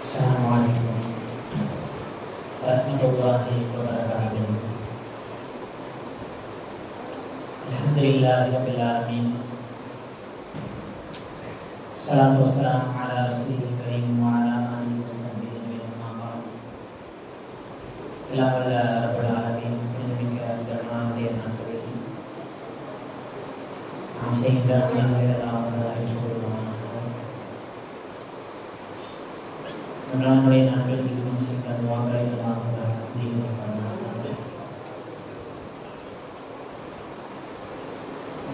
Assalamualaikum warahmatullahi wabarakatuh. Alhamdulillahirabbil alamin. Assalatu wassalamu ala rasulil karim wa ala alihi washabbihi ajma'in. Eல்லாம் வல்ல ரப்பல் ஆலமீன் மிக்க கருணாவுடைய நாட்களில் நாம் செய்கின்ற அமல்களை எல்லாம் ஏற்றுக்கொள்வானாக. நம்முடைய நாட்களில் இருக்கும் செய்கின்ற துஆக்களை எல்லாம் தீர்மானிப்பானாக.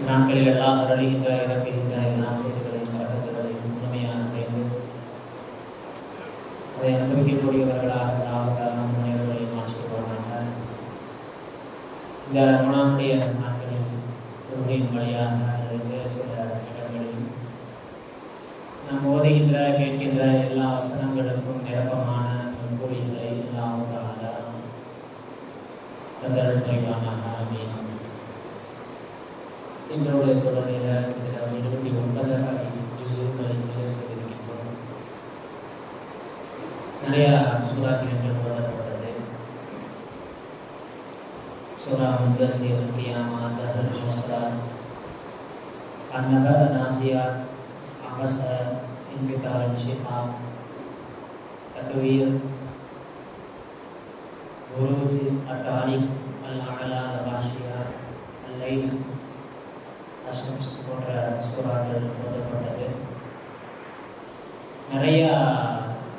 நாட்களில் எல்லாம் அருளுகின்ற இறக்குகின்ற எல்லா செய்திகளையும் பரக்கத்துகளையும் முழுமையாக தேர்ந்து அதை அனுபவிக்கக்கூடியவர்களாக நாம் அனைவர்களையும் மாற்றிக்கொள்வாங்க. இந்த ரமலானுடைய நாட்களில் தொழுகையின் வழியாக அல்லது சில இடங்களில் நாம் ஓதுகின்ற கேட்கின்ற எல்லா வசனங்களுக்கும் நிரப்பமான கூலிகளை எல்லாம் தந்தருள் புரிவானாக. ஆமீன். இன்றோடு தொடரில் 29 ஜுஸுகளை நிறைவு செய்திருக்கின்றோம். நிறைய சூறாக்கள் என்று ஓதப்பட்டது. சூரா முத்தஸிர், கியாமா, தஹர், முர்ஸலாத், அன்-நபா, நாஸியாத், அபஸ, இன்ஃபிதார், இன்ஷிகாக், தக்வீர், புரூஜ், அத்-தாரிக், அல்-அலா, அல்-காஷியா, அல்-லைல், அஷம்ஸ் போன்ற சூறாக்கள் ஓதப்பட்டது. நிறைய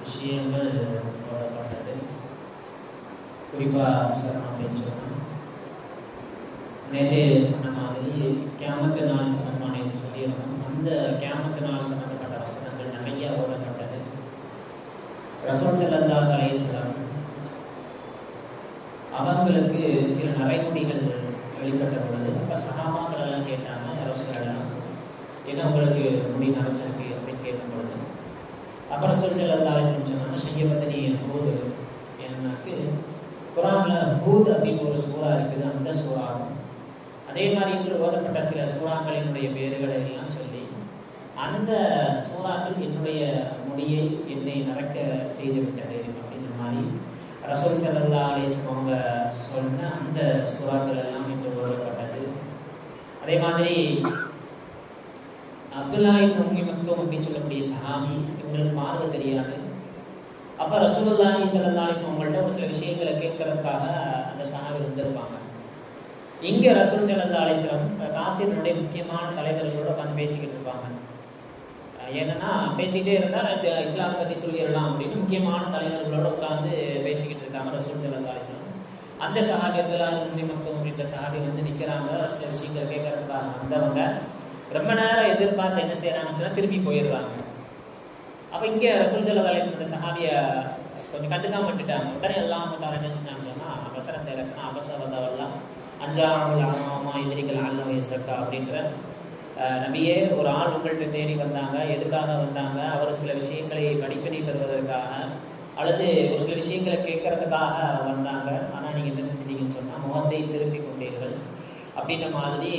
விஷயங்கள் ஓதப்பட்டது. குறிப்பாக சரணம் அப்படின்னு சொன்னோம். நேற்றே சொன்ன மாதிரி கியாமத்து நாள் சம்பந்தமான சொல்லியிருந்தோம். அந்த கியாமத்து நாள் சம்பந்தப்பட்ட வசனங்கள் நிறைய ஓதப்பட்டது. ரசூல் ஸல்லல்லாஹு அலைஹி வஸல்லம் அவங்களுக்கு சில நரைமுடிகள் வெளிப்பட்ட பொழுது அப்போ சஹாபாக்கள் எல்லாம் கேட்டாங்க, ரசூலல்லாஹ் என்ன உங்களுக்கு முடி நரைச்சிருக்கு அப்படின்னு கேட்கும் பொழுது அப்போ ரசூல் ஸல்லல்லாஹு அலைஹி வஸல்லம் சொன்னாங்க, ஷையபத்தனி ஹூத், எனக்கு குர்ஆனில் ஹூத் அப்படின்னு ஒரு சூறா இருக்குது, அந்த சூறாவும் அதே மாதிரி இன்று ஓதப்பட்ட சில சூறாக்களினுடைய பேர்களை எல்லாம் சொல்லி அந்த சூறாக்கள் என்னுடைய முடியை என்னை நரக்க செய்து விட்டது அப்படின்ற மாதிரி ரசூல் ஸல்லல்லாஹு அலைஹி வஸல்லம் அவங்க சொன்ன அந்த சூறாக்கள் எல்லாம் இன்று ஓதப்பட்டது. அதே மாதிரி அப்துல்லா இப்னு உம்மி மக்தூம் அப்படின்னு சொல்லக்கூடிய சஹாபி, இவங்களுக்கு பார்வை தெரியாது. அப்போ ரசூலுல்லாஹி ஸல்லல்லாஹு அலைஹி வஸல்லம் அவங்கள்ட்ட ஒரு சில விஷயங்களை கேட்கறதுக்காக அந்த சஹாபி வந்திருப்பாங்க. இங்கே ரசூல் ஸல்லல்லாஹு அலைஹி வஸல்லம் காஃபிர்களுடைய முக்கியமான தலைவர்களோட உட்காந்து பேசிக்கிட்டு இருப்பாங்க. ஏன்னா பேசிக்கிட்டே இருந்தால் இஸ்லாமை பற்றி சொல்லிடலாம் அப்படின்னு முக்கியமான தலைவர்களோட உட்காந்து பேசிக்கிட்டு இருக்காங்க ரசூல் ஸல்லல்லாஹு அலைஹி வஸல்லம். அந்த சஹாபி அப்துல்லா இப்னு உம்மி மக்தூம் அப்படின்ற சஹாபி வந்து நிற்கிறாங்க. சில விஷயங்கள் கேட்கறதுக்காக வந்தவங்க ரொம்ப நேரம் எதிர்பார்த்து என்ன செய்யறாங்கன்னு சொன்னால் திரும்பி போயிடுறாங்க. அப்போ இங்கே ரசூல் ஸல்லல்லாஹு அலைஹி வஸல்லம் சஹாபியை கொஞ்சம் கண்டுக்காம விட்டுட்டாங்க. உடனே எல்லாம் என்ன செஞ்சாங்கன்னு சொன்னால் அவசரத்தை இலக்கணம் அவசரவெல்லாம் அஞ்சாமல் ஆமாமா எதிரிகள் ஆழ்நோய் சக்கா அப்படின்ற நபியே, ஒரு ஆள் உங்கள்கிட்ட தேடி வந்தாங்க. எதுக்காக வந்தாங்க? அவர் சில விஷயங்களை படிப்பினை பெறுவதற்காக அல்லது ஒரு சில விஷயங்களை கேட்கறதுக்காக வந்தாங்க. ஆனால் நீங்கள் என்ன செஞ்சிட்டீங்கன்னு சொன்னால் முகத்தை திருப்பி கொண்டீர்கள் அப்படின்ற மாதிரி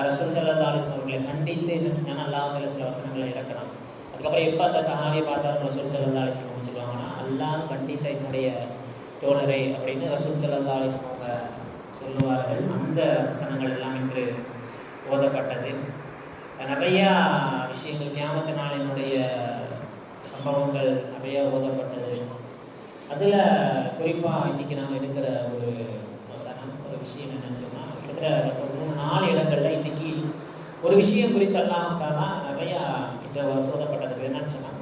ரசூல் ஸல்லல்லாஹு அலைஹி வஸல்லம் அவர்களை கண்டித்து என்ன செஞ்சாங்கன்னா அல்லாஹ் சில வசனங்களை இறக்கணும். அதுக்கப்புறம் எப்போ அந்த சஹாபியை பார்த்தாலும் ரசூல் ஸல்லல்லாஹு அலைஹி வஸல்லம் சொல்லுவாங்கன்னா அல்லாஹ் கண்டித்த என்னுடைய தோழரை அப்படின்னு ரசூல் ஸல்லல்லாஹு அலைஹி வஸல்லம் அவங்க சொல்லுவார்கள். அந்த வசனங்கள் எல்லாம் இன்று ஓதப்பட்டது. நிறையா விஷயங்கள் கியாமத்து நாளினுடைய சம்பவங்கள் நிறைய ஓதப்பட்டது. அதில் குறிப்பாக இன்றைக்கி நாம் எடுக்கிற ஒரு வசனம், ஒரு விஷயம் என்னன்னு சொன்னால் கிட்டத்தட்ட ஒரு 3-4 இடங்களில் இன்றைக்கி ஒரு விஷயம் குறித்தெல்லாம் நிறையா இந்த ஓதப்பட்டது. என்னன்னு சொன்னால்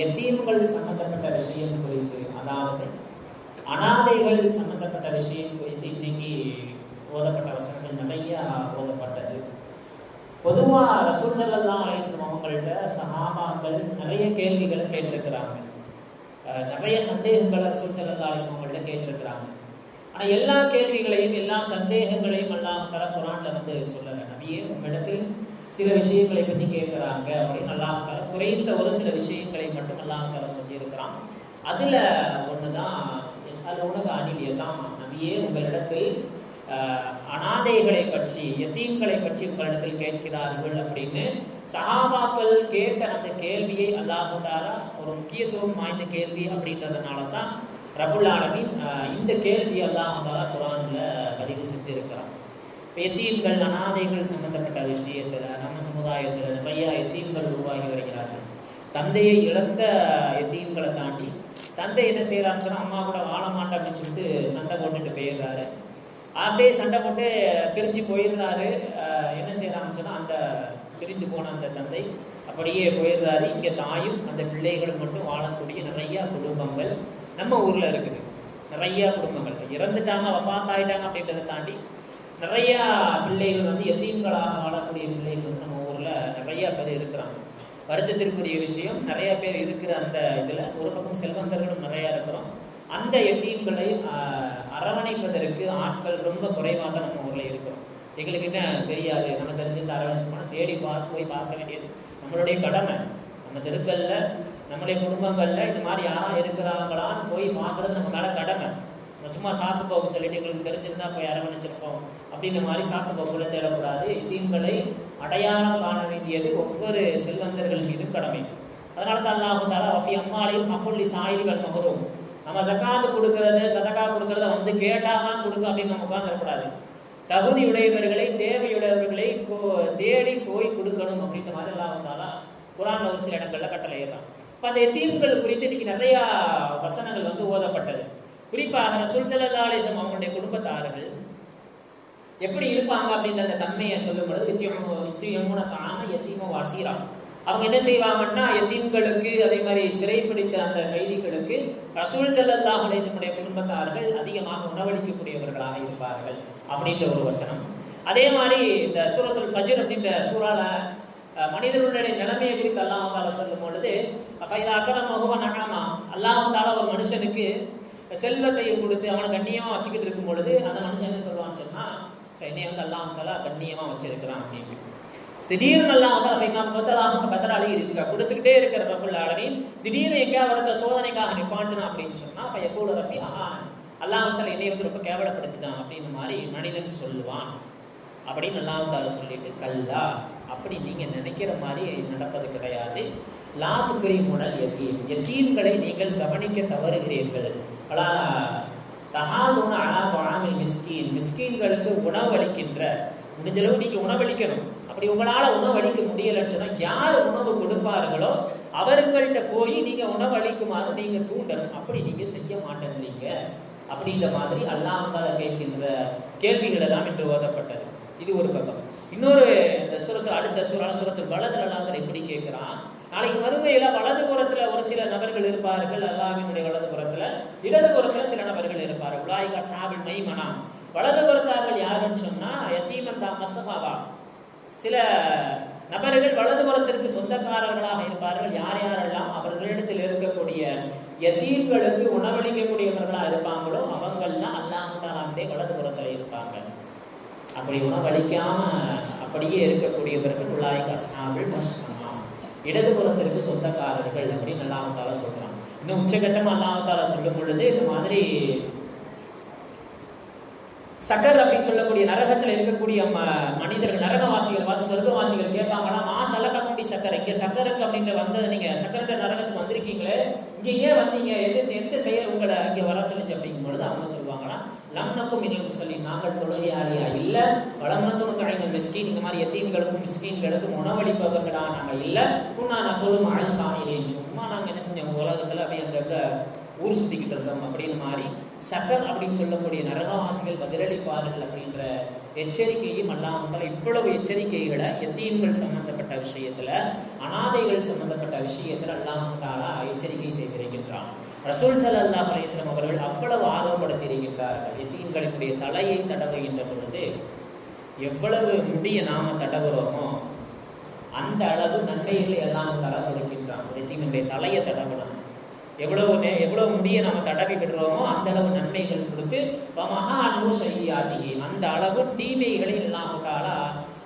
யத்தீம்கள் சம்பந்தப்பட்ட விஷயம் குறித்து, அதாவது அனாதைகள் சம்பந்தப்பட்ட விஷயம் குறித்து இன்னைக்கு ஓதப்பட்ட வசனங்கள் நிறைய ஓதப்பட்டது. பொதுவாக ரசூல் ஸல்லல்லாஹு அலைஹி வஸல்லம் அவங்கள்ட்ட சஹாபாக்கள் நிறைய கேள்விகளை கேட்டிருக்கிறாங்க. நிறைய சந்தேகங்களை ரசூல் ஸல்லல்லாஹு அலைஹி வஸல்லம் அவங்கள்ட்ட கேட்டிருக்கிறாங்க. ஆனால் எல்லா கேள்விகளையும் எல்லா சந்தேகங்களையும் அல்லாஹ் தஆலா குர்ஆன்ல வந்து சொல்லலை. நபியே, உங்களிடத்தில் சில விஷயங்களை பற்றி கேட்குறாங்க அப்படின்னு அல்லாஹ் தஆலா குறைந்த ஒரு சில விஷயங்களை மட்டும் அல்லாஹ் தஆலா சொல்லியிருக்கிறான். அதில் ஒன்று தான் யஸ்அலூனக அனில் யதாமா, நபியே உங்களிடத்தில் அனாதைகளை பற்றி, யதீம்களை பற்றி உங்களிடத்தில் கேட்கிறார்கள் அப்படின்னு சஹாபாக்கள் கேட்ட அந்த கேள்வியை அல்லாஹ் தஆலா ஒரு முக்கியத்துவம் வாய்ந்த கேள்வி அப்படின்றதுனால தான் ரப்புல் ஆலமீன் இந்த கேள்வி அல்லாஹ் தஆலா குர்ஆன்ல பதிவு செஞ்சிருக்கிறான். யதீம்கள் அனாதைகள் சம்பந்தப்பட்ட விஷயத்துல நம்ம சமுதாயத்தில் நிறைய யதீம்கள் உருவாகி வருகிறார்கள். தந்தையை இழந்த யதீம்களை தாண்டி தந்தை என்ன செய்யறான்னு சொன்னா அம்மா கூட வாழ மாட்டேன் அப்படின்னு சொல்லிட்டு சண்டை போட்டுட்டு போயிடுறாரு. அப்படியே சண்டை போட்டு பிரிஞ்சு போயிடுறாரு. என்ன செய்யறான்னு சொன்னா அந்த பிரிந்து போன அந்த தந்தை அப்படியே போயிடுறாரு. இங்க தாயும் அந்த பிள்ளைகளும் மட்டும் வாழக்கூடிய நிறைய குடும்பங்கள் நம்ம ஊர்ல இருக்குது. நிறைய குடும்பங்கள் இறந்துட்டாங்க, வஃபாத் ஆயிட்டாங்க அப்படின்றத தாண்டி நிறைய பிள்ளைகள் வந்து யதீம்களாக வாழக்கூடிய பிள்ளைகள் வந்து நம்ம ஊர்ல நிறைய பேர் இருக்கிறாங்க. வருத்தத்திற்குரிய விஷயம், நிறைய பேர் இருக்கிற அந்த இதுல ஒரு பக்கம் செல்வந்தர்களும் நிறைய இருக்கிறோம். அந்த யதீம்களை அரவணைப்பதற்கு ஆட்கள் ரொம்ப குறைவாக தான் நம்ம ஊர்ல இருக்கிறோம். எங்களுக்கு என்ன தெரியாது, நம்ம தெரிஞ்சிருந்த அரவணைச்சோம்னா தேடி போய் பார்க்க வேண்டியது நம்மளுடைய கடமை. நம்ம தெருக்கல்ல நம்முடைய குடும்பங்கள்ல இந்த மாதிரி யாரா இருக்கிறாங்களான்னு போய் பார்க்கறது நம்ம மேல கடமை. சும்மா சாப்பிட்டு போக சொல்லிட்டு எங்களுக்கு தெரிஞ்சிருந்தா போய் அரவணைச்சிருப்போம் அப்படின்ற மாதிரி சாப்பிட்டு போகக்குள்ள தேடக்கூடாது. யதீம்களை அடையாளம் காண வேண்டியது ஒவ்வொரு செல்வந்தர்கள் மீதும் கடமை. அதனால தான் அல்லாஹ் தஆலா வஃபி அம்வாலிஹிம் ஹக்குல் லிஸாயிலி வல் மஹ்ரூம், நம்ம ஜகாத் கொடுக்கறது சதகா கொடுக்கறத வந்து கேட்டாதான் கொடுக்க அப்படின்னு நம்ம உட்கார்ந்துடக்கூடாது. தகுதியுடையவர்களை தேவையுடையவர்களை தேடி போய் கொடுக்கணும் அப்படின்ற மாதிரி அல்லாஹ் தஆலா குர்ஆன்ல ஒரு சில இடங்கள்ல கட்டளையிடுறான். இப்போ அந்த யதீம்கள் குறித்து இன்னைக்கு நிறைய வசனங்கள் வந்து ஓதப்பட்டது. குறிப்பாக ரசூல் ஸல்லல்லாஹு அலைஹி வஸல்லம் அவங்களுடைய குடும்பத்தார்கள் எப்படி இருப்பாங்க அப்படின்ற அந்த தன்மையை சொல்லும் பொழுது யத்தீமுன தஆம யத்தீம வஸீரா, அவங்க என்ன செய்வாங்கன்னா யதீம்களுக்கு அதே மாதிரி சிறைப்பிடித்த அந்த கைதிகளுக்கு ரசூல் ஸல்லல்லாஹு அலைஹி வஸல்லம் குடும்பத்தார்கள் அதிகமாக உணவளிக்கக்கூடியவர்களாக இருப்பார்கள் அப்படின்ற ஒரு வசனம். அதே மாதிரி இந்த சூரத்துல் ஃபஜ்ர் அப்படின்ற சூறால மனிதர்களுடைய நிலைமையை குறித்து அல்லாஹ் தஆலா சொல்லும் பொழுது ஃபைதா அக்ரமஹு வ நஅமா, அல்லாஹ் தஆலா ஒரு மனுஷனுக்கு செல்வத்தையும் கொடுத்து அவனை கண்ணியமா வச்சுக்கிட்டு இருக்கும் பொழுது அந்த மனுஷன் என்ன சொல்லுவான்னு சொன்னா என்னைய வந்து அல்லாஹ் தஆலா கண்ணியமா வச்சிருக்கிறான் அப்படின்னு. திடீர்னு அல்லாஹ் கொடுத்துக்கிட்டே இருக்கிற ரப்புல் ஆலமீன் திடீர்னு எங்கேயாவது வரத சோதனைக்காக நிப்பாட்டுனா அப்படின்னு சொன்னா ஃபயகூலு ரப்பி அஹான், அல்லாஹ் தஆலா என்னை வந்து ரொம்ப கேவலப்படுத்திட்டான் அப்படின்னு மாதிரி மனிதன் சொல்லுவான் அப்படின்னு அல்லாஹ் தஆலா சொல்லிட்டு கல்லா, அப்படி நீங்க நினைக்கிற மாதிரி நடப்பது கிடையாது. லா துக்ரிமுனல் யதீம், யதீம்களை நீங்கள் கவனிக்க தவறுகிறீர்கள். அலா தஹாலுன அலா துஆமில் மிஸ்கீன், மிஸ்கீன்களுக்கு உணவளிக்கின்ற முடிஞ்சளவு நீங்க உணவளிக்கணும். அப்படி உங்களால உணவளிக்க முடியலன்னு சொன்னா யார் உணவு கொடுப்பார்களோ அவர்கள்ட்ட போய் நீங்க உணவளிக்குமாறு நீங்க தூண்டணும். அப்படி நீங்க செய்ய மாட்டேங்கிறீங்க அப்படின்ற மாதிரி அல்லாஹ் தஆலா கேட்கின்ற கேள்விகள் எல்லாம் இன்று ஓதப்பட்டது. இது ஒரு பக்கம். இன்னொரு இந்த சூரத்து அடுத்த சூரத்துல் பலத்ல அல்லாஹ் எப்படி கேட்கிறான், நாளைக்கு மறுமையில வலது புறத்துல ஒரு சில நபர்கள் இருப்பார்கள், அல்லாஹ்வினுடைய வலது புறத்துல, இடது புறத்துல சில நபர்கள் இருப்பார்கள். உலாயிக அஸ்ஹாபுல் மைமனா, வலது புறத்தார்கள் யாருன்னு சொன்னா யதீமன் தா மஸ்ஸஃபா, சில நபர்கள் வலது புறத்திற்கு சொந்தக்காரர்களாக இருப்பார்கள். யார் யாரெல்லாம் அவர்களிடத்தில் இருக்கக்கூடிய யதீம்களுக்கு உணவளிக்கக்கூடியவர்களாக இருப்பாங்களோ அவங்கள்லாம் அல்லாஹ் தஆலாவுடைய வலது புறத்துல இருப்பாங்க. அப்படி உணவளிக்காம அப்படியே இருக்கக்கூடியவர்கள் உலாயிக அஸ்ஹாபுல் மஸ்ஸஃபா, இடது புறத்திற்கு சொந்தக்காரர்கள் அப்படின்னு அல்லாஹ் தஆலா சொல்றான். இன்னும் உச்சகட்டம் அல்லாஹ் தஆலா சொல்லும் பொழுது இந்த மாதிரி சக்கர் அப்படின்னு சொல்லக்கூடிய நரகத்தில் இருக்கக்கூடிய மனிதர்கள் நரகவாசிகள் பார்த்து சொர்க்கவாசிகள் கேட்பாங்களா, மாசலக்க கூடி சக்கரை, இங்க சக்கருக்கு அப்படின்ற வந்தது, நீங்க சக்கரன்ற நரகத்துக்கு வந்திருக்கீங்களே, இங்க ஏன் வந்தீங்க, எந்த செயல் உங்களை இங்க வர சொல்லிச்சு அப்படிங்கும் பொழுது அவங்க சொல்லுவாங்களா, லம்னக்கும் மினல் சொல்லி, நாங்கள் தொழுகையாளியா இல்ல, வளமத்தும் கலைஞர் மிஸ்கீன், இந்த மாதிரி யதீம்களுக்கும் மிஸ்கீன்களுக்கும் உணவளிப்பவர்களா நாங்க இல்ல, குன்னா நகலும் அல்ஹாயிரேன், சும்மா நாங்க என்ன செஞ்சோம் உலகத்துல அப்படியே அங்க ஊர் சுத்திக்கிட்டு இருந்தோம் அப்படின்னு மாதிரி சக்கர் அப்படின்னு சொல்லக்கூடிய நரகவாசிகள் பதிலளிப்பார்கள் அப்படின்ற எச்சரிக்கையும் அல்லாஹ் தஆலா இவ்வளவு எச்சரிக்கைகளை யதீம்கள் சம்பந்தப்பட்ட விஷயத்துல, அனாதைகள் சம்பந்தப்பட்ட விஷயத்துல அல்லாஹ் தஆலா எச்சரிக்கை செய்திருக்கின்றான். ரசூல் ஸல்லல்லாஹு அலைஹி வஸல்லம் அவர்கள் அவ்வளவு ஆர்வப்படுத்தி இருக்கின்றார்கள். யதீம்களுடைய தலையை தடவுகின்ற பொழுது எவ்வளவு முடிய நாம தடவுறோமோ அந்த அளவு நன்மைகளை எல்லாம் தர கொடுக்கின்றான். யதீமுடைய தலையை தடவணும், எவ்வளவு முடிய நம்ம தடவி விடுறோமோ அந்த அளவு நன்மைகள் கொடுத்து அந்த அளவு தீமைகளை அல்லாஹ் தஆலா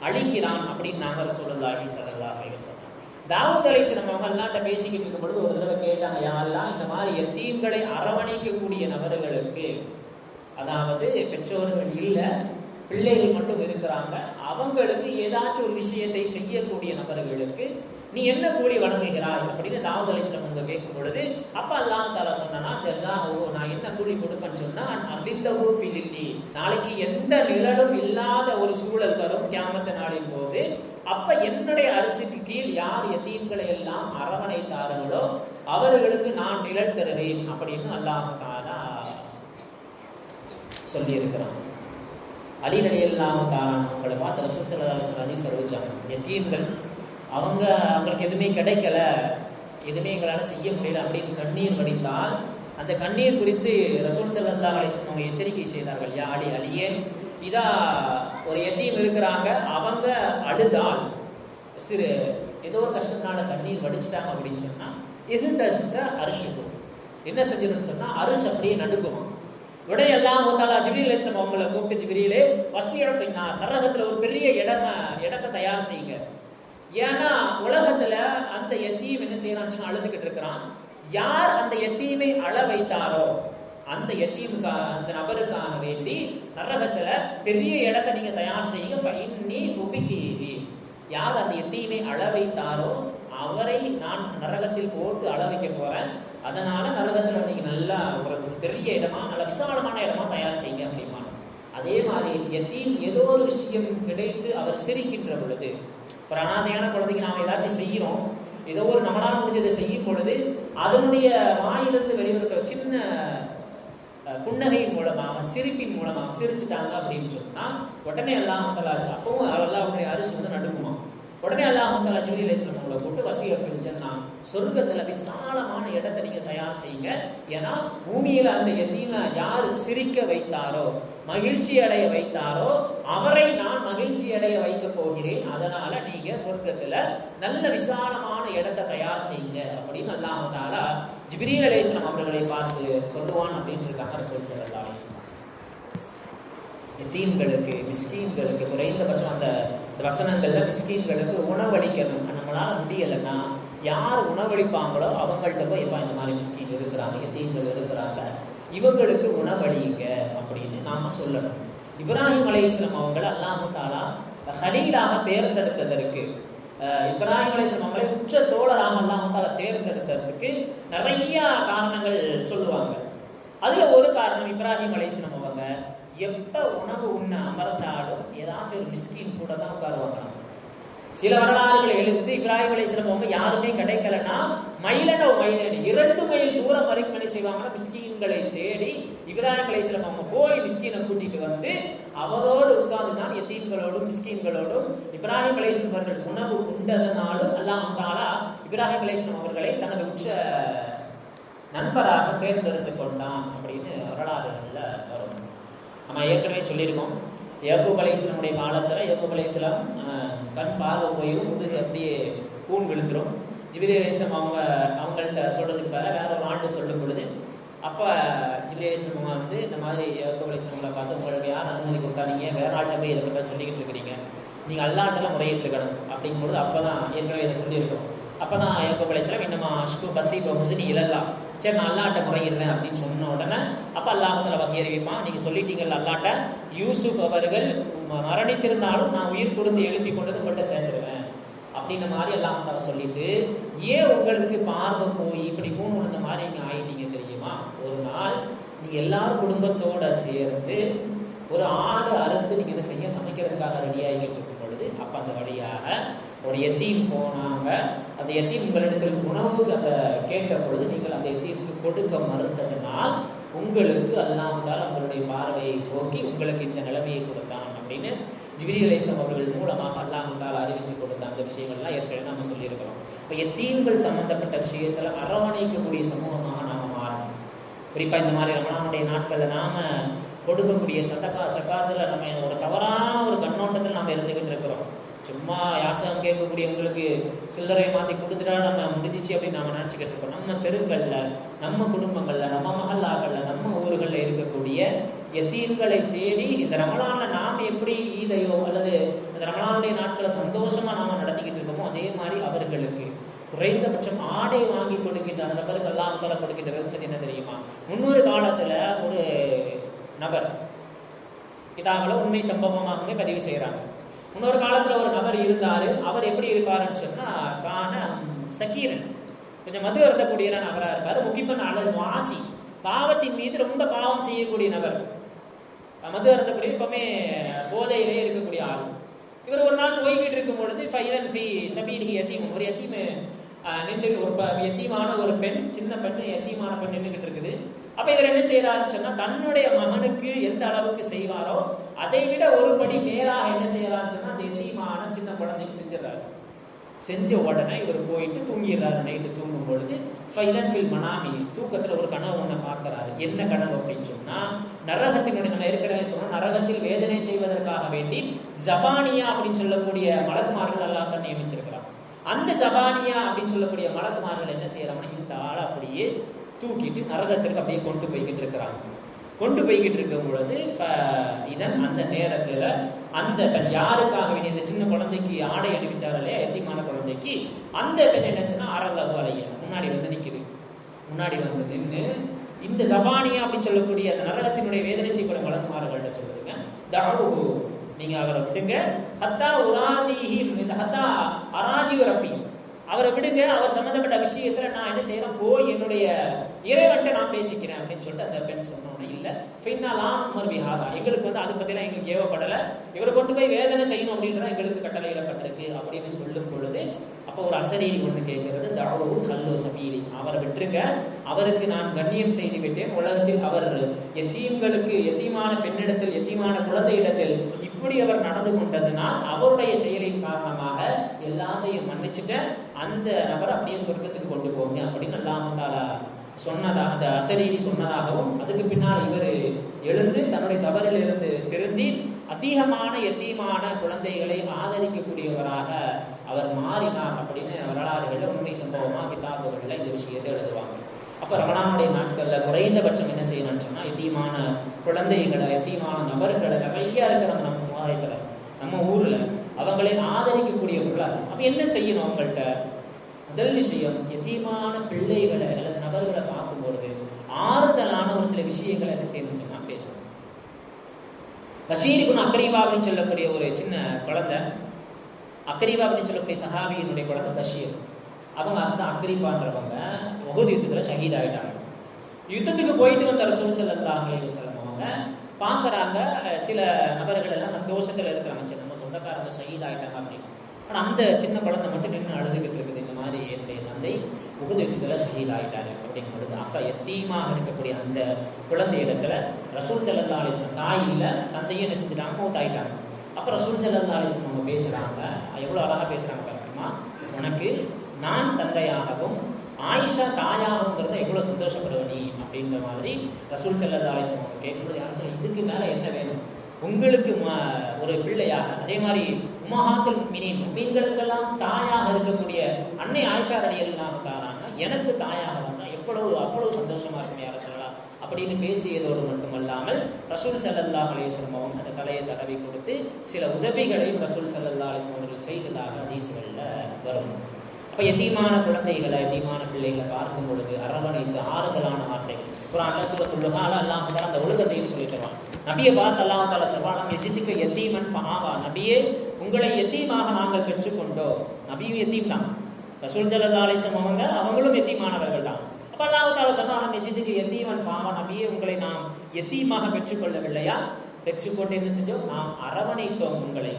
அழிக்கிறான் அப்படின்னு நாங்க ரசூலுல்லாஹி ஸல்லல்லாஹு அலைஹி வஸல்லம். தாவூத் அலைஹிஸ்ஸலாம் அவங்க அல்லாஹ்ட்ட பேசிக்கிட்டு இருக்கும் பொழுது ஒரு தடவை கேட்டாங்க, யா அல்லாஹ் இந்த மாதிரி யதீம்களை அரவணைக்கக்கூடிய நபர்களுக்கு அதாவது பெற்றோர்கள் இல்லை, பிள்ளைகள் மட்டும் இருக்கிறாங்க, அவங்களுக்கு ஏதாச்சும் ஒரு விஷயத்தை செய்யக்கூடிய நபர்களுக்கு நீ என்ன கூலி வழங்குகிறாய் அப்படின்னு தாவூத் அலைஹிஸ்ஸலாம் அவங்க கேட்கும் பொழுது, அப்ப அல்லாஹ் தஆலா சொன்னா, ஜஸாஹு, நான் என்ன கூலி கொடுப்பேன்னு சொன்னா, அபில்லஹு ஃபிலில்லி, நாளைக்கு எந்த நிழலும் இல்லாத ஒரு சூழல் வரும் கியாமத் நாளின் போது, அப்ப என்னுடைய அரசுக்கு கீழ் யார் யதீம்களை எல்லாம் அரவணைத்தார்களோ அவர்களுக்கு நான் நிழல் தருவேன் அப்படின்னு அல்லாஹ் தஆலா சொல்லி இருக்கிறான். அலி ரலியல்லாஹு தஆலா அவங்களை பார்த்து ரசூல் ஸல்லல்லாஹு அலைஹி வஸல்லம் ஹதீஸ் அறிவிச்சாங்க, யதீம்கள் அவங்களுக்கு எதுவுமே கிடைக்கல, எதுவுமே எங்களால் செய்ய முடியல அப்படின்னு கண்ணீர் வடித்தால், அந்த கண்ணீர் குறித்து ரசூல் ஸல்லல்லாஹு அலைஹி வஸல்லம் அவங்க எச்சரிக்கை செய்தார்கள். யா அலி, அலியே, இதா ஒரு யதீம் இருக்கிறாங்க, அவங்க அழுதால் சிறு ஏதோ ஒரு கஷ்டத்தினால கண்ணீர் வடிச்சிட்டாங்க அப்படின்னு சொன்னா, இது தஸ்த அரிசுக்கும் என்ன செஞ்சிடும் சொன்னா, அரிசி அப்படியே நடுக்குமா. உடனே அல்லாஹ் தஆலா ஜிப்ரீல் அலைஹிஸ்ஸலாம் அவங்களை கூப்பிட்டு, ஜிப்ரீலே, வஸிய ஃபின்னார், நரகத்துல ஒரு பெரிய இடத்தை தயார் செய்யுங்க. ஏன்னா உலகத்துல அந்த யத்தீம் என்ன செய்யறான்னு சொன்னா அழுதுகிட்டு இருக்கிறான். யார் அந்த யத்தீமை அழ வைத்தாரோ அந்த யத்தீமுக்காக, அந்த நபருக்காக வேண்டி நரகத்துல பெரிய இடத்தை நீங்க தயார் செய்யுங்க. ஃபஇன்னி உபிகீஹி, யார் அந்த யத்தீமை அழ வைத்தாரோ அவரை நான் நரகத்தில் போட்டு அழ வைக்க போறேன். அதனால நரகத்துல நீங்க நல்லா ஒரு பெரிய இடமா, நல்ல விசாலமான இடமா தயார் செய்யுங்க அப்படிமா. அதே மாதிரி யத்தீம் ஏதோ ஒரு விஷயம் கிடைத்து அவர் சிரிக்கின்ற பொழுது, ஒரு அனாதையான குழந்தைக்கு நாம் ஏதாச்சும் செய்கிறோம், ஏதோ ஒரு நம்மளால் முடிஞ்சதை செய்யும் பொழுது அதனுடைய வாயிலிருந்து வெளிவர சின்ன புன்னகையின் மூலமாக, சிரிப்பின் மூலமாக சிரிச்சுட்டாங்க அப்படின்னு சொன்னா உடனே அல்லாஹ் தஆலா, அப்பவும் அல்லாஹ்வுடைய அரிசி வந்து நடுங்குமா. உடனே அல்லாஹ் தஆலா ஜிப்ரீல் அலைஹிஸ்ஸலாம் அவங்களை கூப்பிட்டு, வஸிய ஃபில் ஜன்னா, சொர்க்கத்துல விசாலமான இடத்தை நீங்க தயார் செய்யுங்க. ஏன்னா பூமியில அந்த யதீமை யார் சிரிக்க வைத்தாரோ, மகிழ்ச்சி அடைய வைத்தாரோ அவரை நான் மகிழ்ச்சி அடைய வைக்க போகிறேன். அதனால நீங்க சொர்க்கத்துல நல்ல விசாலமான இடத்தை தயார் செய்யுங்க அப்படின்னு அல்லாஹ் தஆலா ஜிப்ரீல் அலைஹிஸ்ஸலாம் அவர்களை பார்த்து சொல்லுவான் அப்படின்னு இருக்காங்க ரசூல் ஸல்லல்லாஹு அலைஹி வஸல்லம். யதீம்களுக்கு, மிஸ்கீன்களுக்கு குறைந்தபட்சம் அந்த வசனங்கள்ல மிஸ்கீன்களுக்கு உணவளிக்கணும். நம்மளால முடியலைன்னா யார் உணவளிப்பாங்களோ அவங்கள்ட்ட போய் எப்பா இந்த மாதிரி மிஸ்கீன் இருக்கிறாங்க, யதீம்கள் இருக்கிறாங்க, இவங்களுக்கு உணவளிங்க அப்படின்னு நாம சொல்லணும். இப்ராஹிம் அலைஹிஸ்ஸலாம் அவங்களை அல்லாஹ் தஆலா ஹலீலாக தேர்ந்தெடுத்ததற்கு, இப்ராஹிம் அலைஹிஸ்ஸலாம் அவங்களை உச்ச தோழராக அல்லாஹ் தஆலா தேர்ந்தெடுத்ததற்கு நிறைய காரணங்கள் சொல்லுவாங்க. அதுல ஒரு காரணம், இப்ராஹிம் அலைஹிஸ்ஸலாம் அவங்க எப்ப உணவு உண்ண அமர்ந்தாலும் ஏதாச்சும் ஒரு மிஸ்கீன் கூட தான் உட்காருவாங்க. சில வரலாறுகளை எழுதி இப்ராஹிம் அலைஹிஸ்ஸலாம் அவங்க யாருமே கிடைக்கலன்னா மைலனோ மைலனி 2 மைல் தூரம் வரைக்கும் என்ன செய்வாங்கன்னா மிஸ்கீன்களை தேடி இப்ராஹிம் அலைஹிஸ்ஸலாம் அவங்க போய் மிஸ்கீனை கூட்டிட்டு வந்து அவரோடு உட்கார்ந்து தான் யதீம்களோடும் மிஸ்கீன்களோடும் இப்ராஹிம் அலைஹிஸ்ஸலாம் அவர்கள் உணவு உண்டதனாலும் அல்லாஹ் தஆலா இப்ராஹிம் அலைஹிஸ்ஸலாம் அவர்களை தனது உச்ச நண்பராக தேர்ந்தெடுத்து கொண்டான் அப்படின்னு வரலாறுகள்ல வரும். நம்ம ஏற்கனவே சொல்லியிருக்கோம், யாக்கூப் அலைஹிஸ்ஸலாமுடைய காலத்தில் யாக்கூப் அலைஹிஸ்ஸலாம் கண் பார்வை போயிடும், முதுகு அப்படியே கூன் விழுந்துடும். ஜிப்ரீல் அலைஹிஸ்ஸலாம் அவங்கள்ட்ட சொல்கிறதுக்கு வேற ஒரு ஆண்டு சொல்லும் பொழுது, அப்போ ஜிப்ரீல் அலைஹிஸ்ஸலாம் வந்து இந்த மாதிரி யாக்கூப் அலைஹிஸ்ஸலாமை பார்த்து, உங்களுக்கு யார் அனுமதி கொடுத்தா நீங்கள் வேற ஆட்டை போய் இதை பற்றி சொல்லிக்கிட்டு இருக்கிறீங்க, நீங்கள் அல்லாஹ்ட்டெல்லாம் முறையிட்டு இருக்கணும் அப்படிங்கும்போது அப்போ தான் ஏற்கனவே இதை சொல்லியிருக்கோம். அப்போ தான் யாக்கூப் அலைஹிஸ்ஸலாம் இன்னமா அஷ்கு பசி பகுசினி இல்லல்லாம், சரி நான் அல்லாஹ்ட்ட முறையிடுறேன் அப்படின்னு சொன்ன உடனே அப்போ அல்லாஹ் தஆலா வஹி அறிவிப்பான், நீங்கள் சொல்லிட்டீங்கல்ல அல்லாஹ்ட்ட, யூசுப் அவர்கள் மரணித்திருந்தாலும் நான் உயிர் கொடுத்து எழுப்பி கொண்டு உங்கள்கிட்ட சேர்ந்துருவேன் அப்படின்ற மாதிரி அல்லாஹ் தஆலா சொல்லிட்டு, ஏன் உங்களுக்கு பார்வை போய் இப்படி கூண் விழுந்த மாதிரி நீங்கள் ஆயிட்டீங்க தெரியுமா? ஒரு நாள் நீங்கள் எல்லாரும் குடும்பத்தோட சேர்ந்து ஒரு ஆடு அறுத்து நீங்கள் என்ன செய்ய சமைக்கிறதுக்காக ரெடி ஆகிக்கிட்டு இருக்கும் பொழுது, அப்போ அந்த வழியாக ஒரு யத்தீம் போனாங்க. அந்த யத்தீம் உங்களிடத்தில் உணவுக்கு அந்த கேட்ட பொழுது நீங்கள் அந்த யத்தீமுக்கு கொடுக்க மறுத்ததனால் உங்களுக்கு அல்லாஹ் தஆலா உங்களுடைய பார்வையை போக்கி உங்களுக்கு இந்த நிலைமையை கொடுத்தான் அப்படின்னு ஜிப்ரீல் அலைஹிஸ்ஸலாம் அவர்கள் மூலமாக அல்லாஹ் தஆலா அறிவிச்சு கொடுத்த அந்த விஷயங்கள்லாம் ஏற்கனவே நம்ம சொல்லியிருக்கிறோம். இப்போ யத்தீம்கள் சம்பந்தப்பட்ட விஷயத்துல அரவணைக்கக்கூடிய சமூகமாக நாம் மாறணும். குறிப்பாக இந்த மாதிரி ரமலானுடைய நாட்களில் நாம் கொடுக்கக்கூடிய சக்காத்தில் நம்ம ஒரு தவறான ஒரு கண்ணோட்டத்தில் நாம் இருந்துக்கிட்டு இருக்கிறோம். சும்மா யாசகம் கேட்கக்கூடியவங்களுக்கு சில்லறையை மாற்றி கொடுத்துட்டா நம்ம முடிஞ்சிச்சு அப்படின்னு நம்ம நினச்சிக்கிட்டு இருக்கோம். நம்ம தெருக்களில், நம்ம குடும்பங்களில், நம்ம மஹல்லாக்களில், நம்ம ஊர்களில் இருக்கக்கூடிய யத்தீம்களை தேடி இந்த ரமலானில் நாம் எப்படி ஈதையோ அல்லது இந்த ரமலானுடைய நாட்களை சந்தோஷமாக நாம் நடத்திக்கிட்டு இருக்கோமோ அதே மாதிரி அவர்களுக்கு குறைந்தபட்சம் ஆடை வாங்கி கொடுக்கின்ற அந்த நபருக்கு அல்லாஹ் தஆலா கொடுக்கின்ற வெகுமதி என்ன தெரியுமா? முன்னொரு காலத்தில் ஒரு நபர் கிதாபில் உண்மை சம்பவமாகவே பதிவு செய்கிறாங்க. இன்னொரு காலத்தில் ஒரு நபர் இருந்தார். அவர் எப்படி இருப்பாருன்னு சொன்னால் கான சக்கீரன், கொஞ்சம் மது அருந்தக்கூடிய நபராக இருப்பார். முக்கியமான அளவு வாசி, பாவத்தின் மீது ரொம்ப பாவம் செய்யக்கூடிய நபர், மது அருந்தக்கூடிய எப்பவுமே போதையிலே இருக்கக்கூடிய ஆள். இவர் ஒரு நாள் போய்கிட்டு இருக்கும் பொழுது ஃபைதன் ஃபி சபீலிஹி யதீம், ஒரு யதீம் நின்று, ஒரு யத்தீமான ஒரு பெண், சின்ன பெண், யத்தீமான பெண் நின்றுகிட்டு இருக்குது. அப்ப இவர் என்ன செய்யறாருன்னு சொன்னா, தன்னுடைய மகனுக்கு எந்த அளவுக்கு செய்வாரோ அதை விட ஒரு படி மேலாக என்ன செய்யறாருன்னு சொன்னா அந்த யத்தீமான சின்ன குழந்தைக்கு செஞ்சிடறாரு. செஞ்ச உடனே இவர் போயிட்டு தூங்கிடுறாரு. நைட்டு தூங்கும் பொழுது ஃபைலன் ஃபில் மனாமி, தூக்கத்துல ஒரு கனவு ஒண்ணு பார்க்கிறாரு. என்ன கனவு அப்படின்னு சொன்னா, நரகத்தினுடைய, நம்ம ஏற்கனவே சொன்னோம், நரகத்தில் வேதனை செய்வதற்காக வேண்டி ஜபானியா அப்படின்னு சொல்லக்கூடிய மலக்குமார்கள் எல்லாம் தான் நியமிச்சிருக்கிறார். அந்த ஜபானியா அப்படின்னு சொல்லக்கூடிய மலக்குமார்கள் என்ன செய்யறாங்கன்னா, இந்த ஆளை அப்படியே தூக்கிட்டு நரகத்திற்கு அப்படியே கொண்டு போய்கிட்டு இருக்கிறாங்க. கொண்டு போய்கிட்டு இருக்கும் பொழுது இதன் அந்த நேரத்துல அந்த பெண் யாருக்காக வேண்டிய இந்த சின்ன குழந்தைக்கு ஆடை அணிவிச்சார் இல்லையா, எத்தியமான குழந்தைக்கு, அந்த பெண் என்னச்சுன்னா அரளவு அலைய முன்னாடி வந்து நிக்குது. முன்னாடி வந்து நின்று இந்த ஜபானியா அப்படின்னு சொல்லக்கூடிய அந்த நரகத்தினுடைய வேதனை செய்யக்கூடிய மலக்குமார்கள்ட்ட சொல்லுங்க, தாவு, நீங்க அவரை விடுங்க, ஹத்தா உராஜிஹி ஹத்தா அராஜி ரப்பி, அவரை விடுங்க, அவர் சம்பந்தப்பட்ட விஷயத்துல நான் என்ன செய்யறேன், போய் என்னுடைய இறைவன்ட்ட நான் பேசிக்கிறேன் அப்படின்னு சொல்லிட்டு அந்த பெண் சொன்னோன்னே, இல்ல ஃபைனலாம் உமர்விஹாதா, எங்களுக்கு வந்து அதை பத்திலாம் எங்களுக்கு ஏவப்படலை, இவரை கொண்டு போய் வேதனை செய்யணும் அப்படின்றத எங்களுக்கு கட்டளையிடப்பட்டிருக்கு அப்படின்னு சொல்லும் பொழுது, அப்போ ஒரு அசரீரி ஒன்று கேட்கிறது, தாவு ஹல்லோ சபீரி, அவரை விட்டுருங்க, அவருக்கு நான் கண்ணியம் செய்து விட்டேன். உலகத்தில் அவர் எத்தீம்களுக்கு, எத்தீமான பெண்ணிடத்தில், எத்தீமான குழந்தையிடத்தில் இப்படி அவர் நடந்து கொண்டதுனால் அவருடைய செயலின் காரணமாக எல்லாத்தையும் மன்னிச்சுட்ட அந்த நபரை அப்படியே சொர்க்கத்துக்கு கொண்டு போங்க அப்படின்னு அல்லாஹ் தஆலா சொன்னதாக, அந்த அசரீரி சொன்னதாகவும், அதுக்கு பின்னால் இவர் எழுந்து தன்னுடைய தவறில் இருந்து திருந்தி அதிகமான எத்தீமான குழந்தைகளை ஆதரிக்கக்கூடியவராக அவர் மாறினார் அப்படின்னு வரலாறுகளில் உண்மை சம்பவமாக கிதாபுகளில் இந்த விஷயத்தை எழுதுவாங்க. அப்போ ரமணானுடைய நாட்களில் குறைந்தபட்சம் என்ன செய்யணும்னு சொன்னால், எத்தீமான குழந்தைகளை, எத்தீமான நபர்களை நிறைய இருக்கிற நம்ம சமுதாயத்தில், நம்ம ஊரில் அவங்களை ஆதரிக்கக்கூடியவர்களாக. அப்போ என்ன செய்யணும் அவங்கள்ட்ட? முதல் விஷயம், எத்தீமான பிள்ளைகளை அல்லது நபர்களை பார்க்கும்பொழுது ஆறுதலான ஒரு சில விஷயங்களை என்ன செய்யணும்னு சொன்னால் பேசணும். பஷீர் இப்னு அக்ரீபா அப்படின்னு சொல்லக்கூடிய ஒரு சின்ன குழந்தை, அக்ரீபா அப்படின்னு சொல்லக்கூடிய சஹாபியினுடைய குழந்தை பஷீர், அவங்க அந்த அக்ரீபான்றவங்க உஹுத் யுத்தத்தில் ஷஹீத் ஆகிட்டாங்க. யுத்தத்துக்கு போயிட்டு வந்த ரசூல் ஸல்லல்லாஹு அலைஹி வஸல்லம் அவங்க பார்க்குறாங்க, சில நபர்கள் எல்லாம் சந்தோஷத்தில் இருக்கிறாங்க, சரி நம்ம சொந்தக்காரங்க ஷஹீத் ஆகிட்டாங்க அப்படின்னு. ஆனால் அந்த சின்ன குழந்தை மட்டும் நின்று அழுதுகிட்டு இருக்குது, இந்த மாதிரி என்னுடைய தந்தை உஹுத் யுத்தத்தில் ஷஹீத் ஆகிட்டாரு அப்படின்னு பொழுது, அப்போ எத்தீமாக இருக்கக்கூடிய அந்த குழந்தை இடத்துல ரசூல் ஸல்லல்லாஹு அலைஹி வஸல்லம், தாய் இல்லை தந்தையும் என்ன செஞ்சுட்டாங்க, மூத்தாயிட்டாங்க. அப்போ ரசூல் ஸல்லல்லாஹு அலைஹி வஸல்லம் அவங்க பேசுகிறாங்க, எவ்வளோ அழகாக பேசுகிறாங்க பாருங்கம்மா, உனக்கு நான் தந்தையாகவும் ஆயிஷா தாயாகவுங்கிறத எவ்வளோ சந்தோஷப்படுவ நீ அப்படின்ற மாதிரி ரசூல் ஸல்லல்லாஹு அலைஹி வஸல்லம் அவங்க கேட்கும்போது, யாரும் சொல்ல இதுக்கு மேலே என்ன வேணும் உங்களுக்கு ஒரு பிள்ளையாக, அதே மாதிரி உம்மஹாத்துல் முஃமினீன், முஃமின்களுக்கெல்லாம் தாயாக இருக்கக்கூடிய அன்னை ஆயிஷா ரலியல்லாஹு தஆலா எனக்கு தாயாக வந்தால் அவ்வளவு சந்தோஷமா இருக்கும் யாரை சொல்லலாம் அப்படின்னு பேசியதோடு மட்டுமல்லாமல் ரசூல் ஸல்லல்லாஹு அலைஹி வஸல்லம் அவங்க அந்த தலையை தடவி கொடுத்து சில உதவிகளையும் ரசூல் ஸல்லல்லாஹு அலைஹி வஸல்லம் அவர்கள் செய்ததாக ஹதீஸ்களில் வரும். அப்போ எத்தீமான குழந்தைகளை, எத்தீமான பிள்ளைகளை பார்க்கும் பொழுது அரவணைத்து ஆறுதலான வார்த்தை குர்ஆன்ல சூரத்துல் லுஹால அல்லாஹ் தஆலா அந்த ஒழுக்கத்தையும் சொல்லி தருவான். நபியை பார்த்து அல்லாஹ் தஆலா சொல்வான், எஜிதுக யதீமன் ஃபஆவா, நபியே உங்களை எத்தீமாக நாங்கள் பெற்றுக்கொண்டோம். நபியும் எத்தீம் தான், ரசூல் ஸல்லல்லாஹு அலைஹி வஸல்லம் அவங்களும் எத்தீமானவர்கள் தான். அப்போ அல்லாஹ் தஆலா சொல்றான், எஜிதுக யதீமன் ஃபஆவா, நபியே உங்களை நாம் எத்தீமாக பெற்றுக்கொள்ளவில்லையா, பெற்றுக்கொண்டு என்ன செஞ்சோம், நாம் அரவணைத்தோம் உங்களை.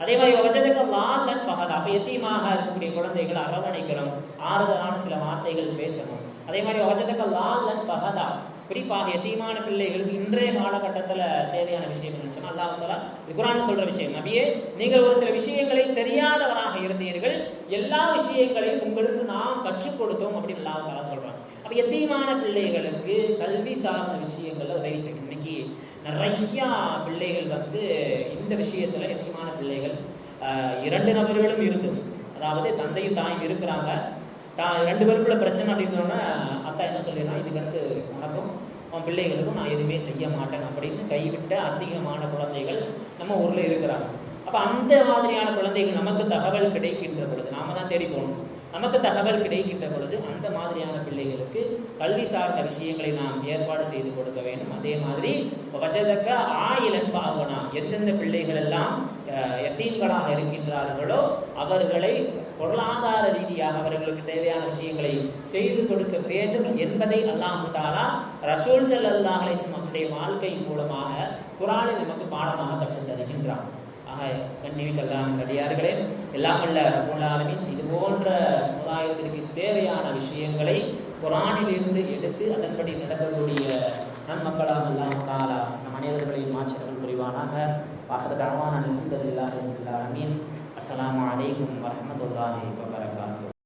அதே மாதிரி வஜதக லால்லன் ஃபஹதா, அப்போ எத்தீமாக இருக்கக்கூடிய குழந்தைகளை அரவணைக்கிறோம், ஆறுதலான சில வார்த்தைகள் பேசணும். அதே மாதிரி வஜதக லால்லன் ஃபஹதா, குறிப்பாக எத்தீமான பிள்ளைகளுக்கு இன்றைய காலகட்டத்தில் தேவையான விஷயம் என்னன்னு சொன்னால், அல்லாஹ் தஆலா குர்ஆன் சொல்ற விஷயம், நபியே நீங்கள் ஒரு சில விஷயங்களை தெரியாதவராக இருந்தீர்கள், எல்லா விஷயங்களையும் உங்களுக்கு நாம் கற்றுக் கொடுத்தோம் அப்படின்னு அல்லாஹ் தஆலா சொல்றாங்க. அப்போ எத்தீமான பிள்ளைகளுக்கு கல்வி சார்ந்த விஷயங்கள்ல உதவி செய்யணும். இன்னைக்கு நிறையா பிள்ளைகள் வந்து இந்த விஷயத்துல, எத்தீமான பிள்ளைகள் இரண்டு நபர்களும் இருக்குது, அதாவது தந்தையும் தாயும் இருக்கிறாங்க, ரெண்டு பேருக்குள்ள பிரச்சனை அப்படின்னோன்னா அத்தா என்ன சொல்லிடுறான், இதுக்கடுத்து உனக்கும் உன் பிள்ளைகளுக்கும் நான் எதுவுமே செய்ய மாட்டேன் அப்படின்னு கைவிட்ட அதிகமான குழந்தைகள் நம்ம ஊரில் இருக்கிறாங்க. அப்போ அந்த மாதிரியான குழந்தைகள் நமக்கு தகவல் கிடைக்கின்ற பொழுது நாம தான் தேடி போகணும். நமக்கு தகவல் கிடைக்கின்ற பொழுது அந்த மாதிரியான பிள்ளைகளுக்கு கல்வி சார்ந்த விஷயங்களை நாம் ஏற்பாடு செய்து கொடுக்க வேண்டும். அதே மாதிரி வஜதக்க ஆயிலன் ஃபாவனா, எந்தெந்த பிள்ளைகள் எல்லாம் யத்தீம்களாக இருக்கின்றார்களோ அவர்களை பொருளாதார ரீதியாக அவர்களுக்கு தேவையான விஷயங்களை செய்து கொடுக்க வேண்டும் என்பதை அல்லாஹ் தஆலா ரசூல் ஸல்லல்லாஹு அலைஹி வஸல்லம் அவருடைய வாழ்க்கை மூலமாக குர்ஆனில் நமக்கு பாடமாக கற்றுத் தருகின்றான். கண்ணியமிக்கெல்லாம் நடிகார்களே, எல்லாம் வல்ல ரப்பல் ஆலமீன் இது போன்ற சமுதாயத்திற்கு தேவையான விஷயங்களை குர்ஆனிலிருந்து எடுத்து அதன்படி நடக்கக்கூடிய நன்மக்களாக அல்லாஹ் தஆலா நம் அனைவர்களையும் மாற்றங்கள் புரிவானாக. ஆகிரு தஅவானா அல்ஹம்துலில்லாஹி ரப்பில் ஆலமீன். அஸ்ஸலாமு அலைக்கும் வரஹ்மத்துல்லாஹி வபரகாத்துஹு.